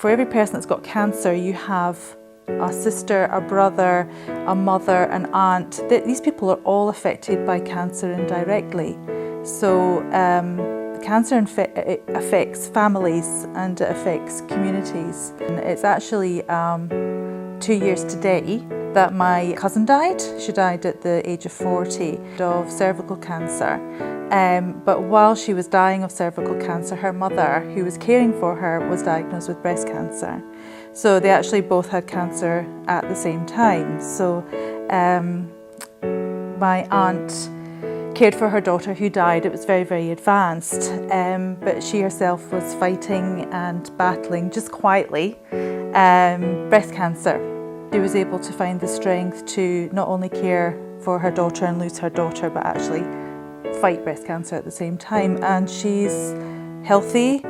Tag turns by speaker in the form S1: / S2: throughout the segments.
S1: For every person that's got cancer, you have a sister, a brother, a mother, an aunt. These people are all affected by cancer indirectly. So cancer it affects families and it affects communities. And it's actually 2 years today that my cousin died. She died at the age of 40 of cervical cancer. But while she was dying of cervical cancer, her mother, who was caring for her, was diagnosed with breast cancer. So they actually both had cancer at the same time. So my aunt cared for her daughter who died. It was very, very advanced, but she herself was fighting and battling just quietly breast cancer. She was able to find the strength to not only care for her daughter and lose her daughter, but actually fight breast cancer at the same time. And she's healthy,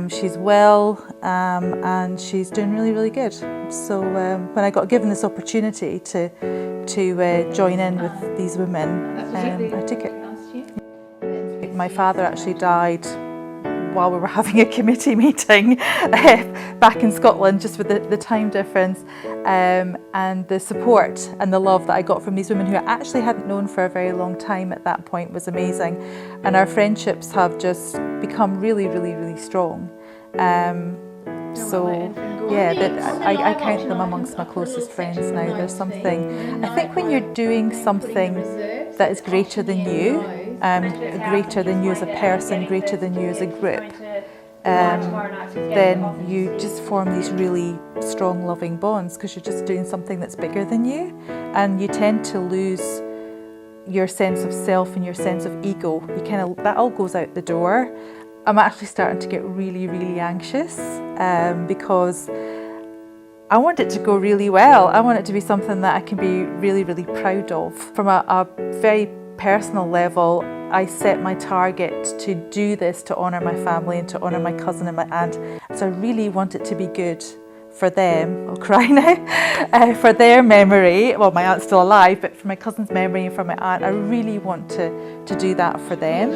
S1: she's well, and she's doing really, really good. So when I got given this opportunity to join in with these women, I took it. My father actually died while we were having a committee meeting back in Scotland, just with the time difference, and the support and the love that I got from these women who I actually hadn't known for a very long time at that point was amazing. And our friendships have just become really, really, really strong. So yeah, I count them amongst my closest friends now. There's something, I think when you're doing something that is greater than you as a person, greater than you as a group, then you just form these really strong, loving bonds because you're just doing something that's bigger than you, and you tend to lose your sense of self and your sense of ego. That all goes out the door. I'm actually starting to get really, really anxious because I want it to go really well. I want it to be something that I can be really, really proud of. From a very personal level, I set my target to do this to honour my family and to honour my cousin and my aunt. So I really want it to be good for them. I'll cry now. For their memory. Well, my aunt's still alive, but for my cousin's memory and for my aunt, I really want to do that for them.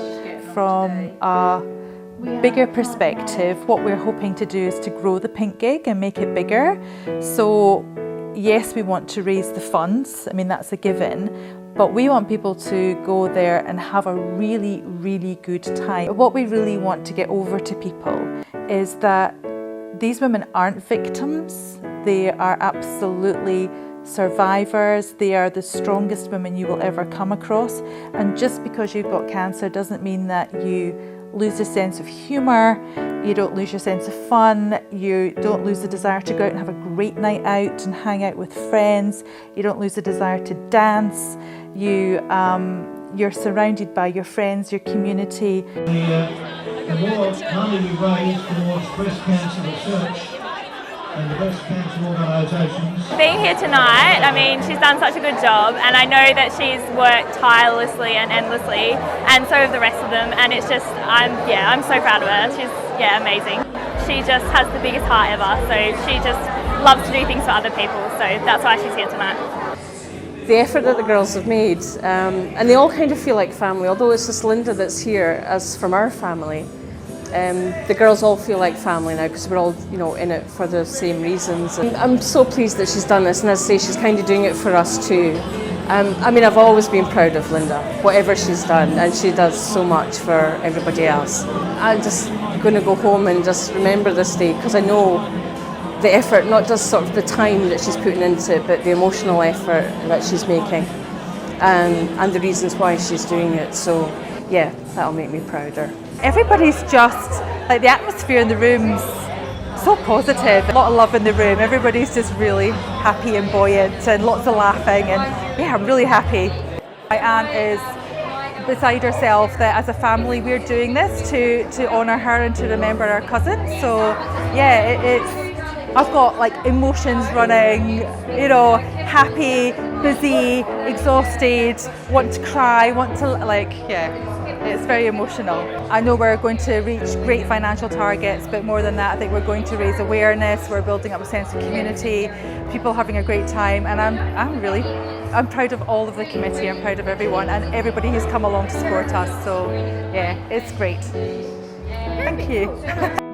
S1: From a bigger perspective, what we're hoping to do is to grow the Pink Gig and make it bigger. So yes, we want to raise the funds. I mean, that's a given. But we want people to go there and have a really, really good time. What we really want to get over to people is that these women aren't victims. They are absolutely survivors. They are the strongest women you will ever come across. And just because you've got cancer doesn't mean that you lose a sense of humour, you don't lose your sense of fun, you don't lose the desire to go out and have a great night out and hang out with friends, you don't lose the desire to dance, you're surrounded by your friends, your community.
S2: The more money we raise towards breast cancer research and the breast cancer organisations.
S3: Being here tonight, I mean, she's done such a good job, and I know that she's worked tirelessly and endlessly, and so have the rest of them, and it's just, I'm so proud of her. She's, amazing. She just has the biggest heart ever, so she just loves to do things for other people, so that's why she's here tonight.
S4: The effort that the girls have made, and they all kind of feel like family, although it's just Linda that's here as from our family. The girls all feel like family now because we're all, in it for the same reasons. And I'm so pleased that she's done this, and as I say, she's kind of doing it for us too. I mean, I've always been proud of Linda, whatever she's done, and she does so much for everybody else. I'm just going to go home and just remember this day because I know the effort, not just sort of the time that she's putting into it, but the emotional effort that she's making, and the reasons why she's doing it. So yeah, that'll make me prouder.
S1: Everybody's just, like, the atmosphere in the room's so positive, a lot of love in the room, everybody's just really happy and buoyant and lots of laughing, and yeah, I'm really happy. My aunt is beside herself that as a family we're doing this to honour her and to remember our cousin. So yeah, I've got like emotions running, happy, busy, exhausted, want to cry, it's very emotional. I know we're going to reach great financial targets, but more than that, I think we're going to raise awareness, we're building up a sense of community, people having a great time, and I'm proud of all of the committee, I'm proud of everyone and everybody who's come along to support us, so yeah, it's great. Thank you.